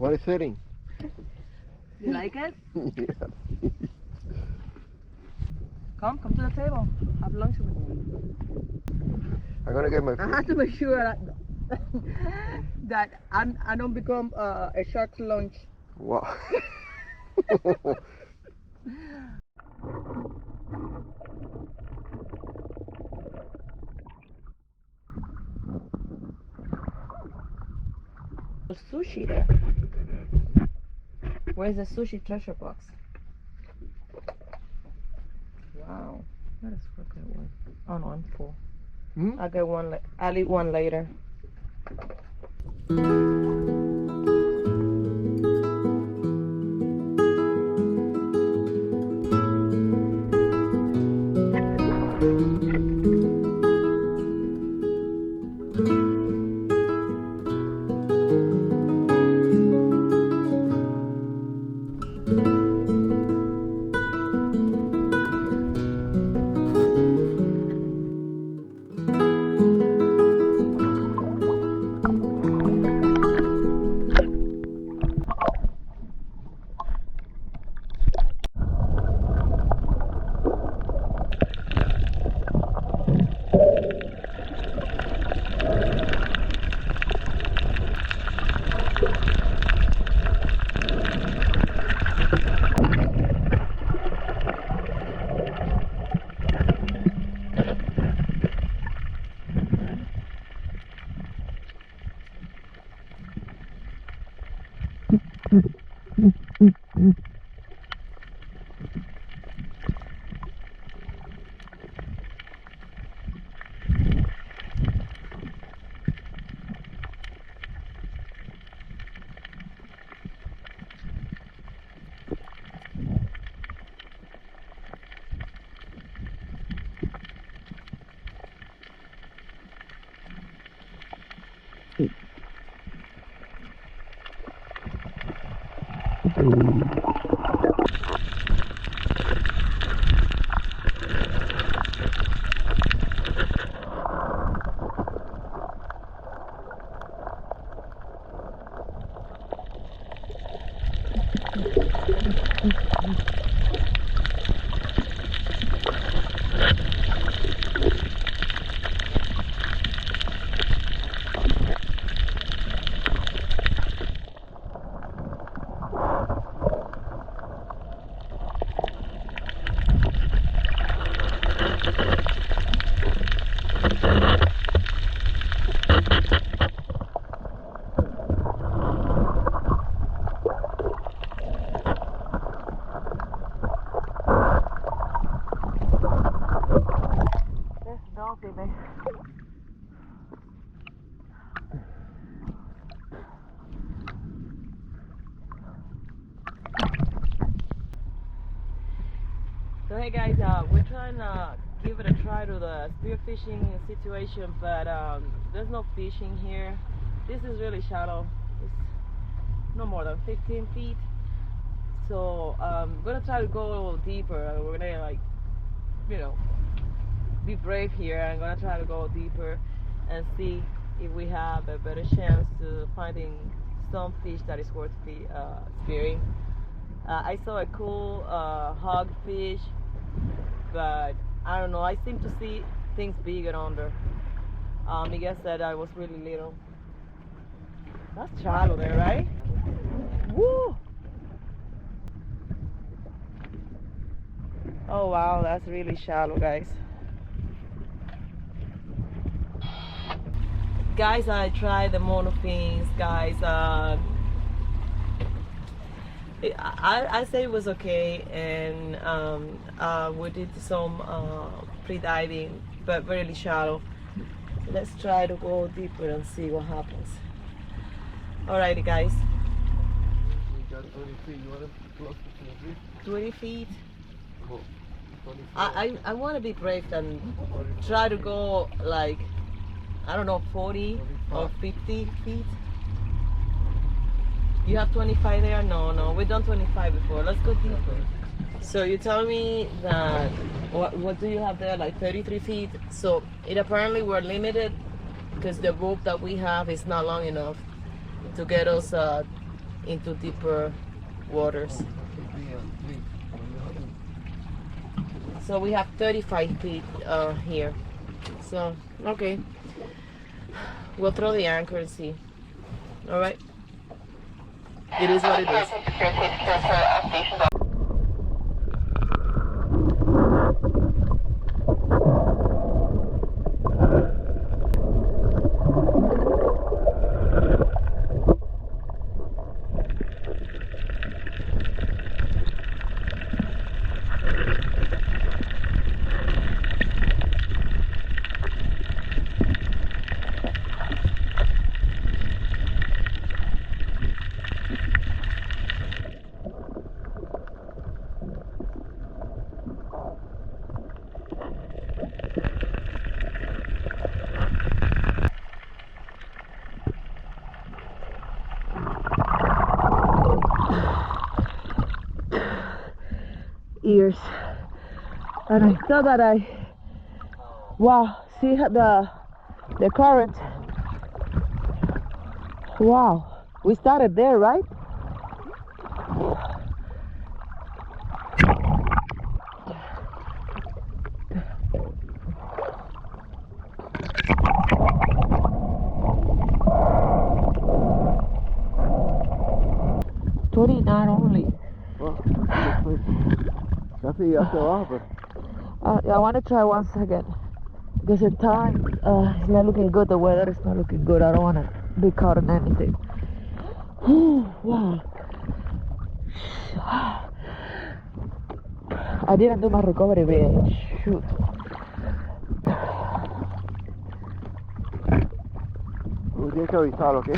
What is sitting? You like it? Yeah. Come to the table. Have lunch with me. I'm gonna get my I food. have to make sure that I don't become a shark's lunch. Wow. Sushi there. Where's the sushi treasure box? Wow. Let us look at one. Oh no, I'm full. Hmm? I'll get one. I'll eat one later. So hey guys, we're trying to give it a try to the spearfishing situation, but there's no fishing here. This is really shallow. It's no more than 15 feet. So I'm gonna try to go deeper. We're gonna like, you know, be brave here. I'm gonna try to go deeper and see if we have a better chance to finding some fish that is worth spearing. I saw a cool hogfish, but I don't know. I seem to see things bigger under. Miguel said I was really little. That's shallow there, right? Woo! Oh wow, that's really shallow, guys. Guys, I tried the monofins, guys. I say it was okay, and we did some pre-diving, but really shallow. Let's try to go deeper and see what happens. Alrighty, guys. We got 20 feet. You want to close to 20 feet. Oh, I want to be brave and try to go like, I don't know, 40 or 50 feet. You have 25 there? No, we've done 25 before. Let's go deeper. So you tell me that, what do you have there, like 33 feet? So it apparently we're limited because the rope that we have is not long enough to get us into deeper waters. So we have 35 feet here. So, okay. We'll throw the anchor and see. All right. It is what it is. Ears, and I thought that wow, see the current. Wow, we started there, right? Not only. Well, casi hacia abajo, pero. I want to try once again because the time is not looking good. The weather is not looking good. I don't want to be caught in anything. Wow. I didn't do my recovery video. Shoot. Tú tienes que avisar, ¿ok?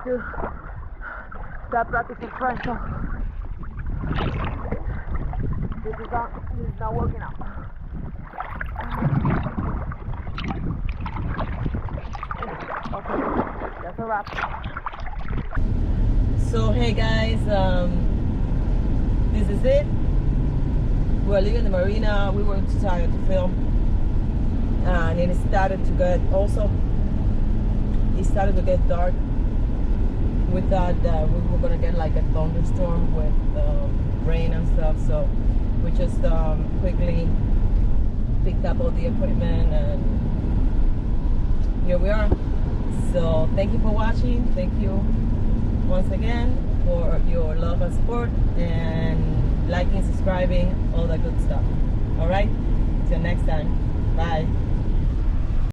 To start practicing French. So this is not working out. Okay, that's a wrap. So hey guys, this is it. We're leaving the marina. We were too tired to film, and it started to get dark. We thought that we were gonna get like a thunderstorm with rain and stuff, so we just quickly picked up all the equipment, and here we are. So thank you for watching. Thank you once again for your love and support, and liking, subscribing, all that good stuff. All right, till next time. Bye.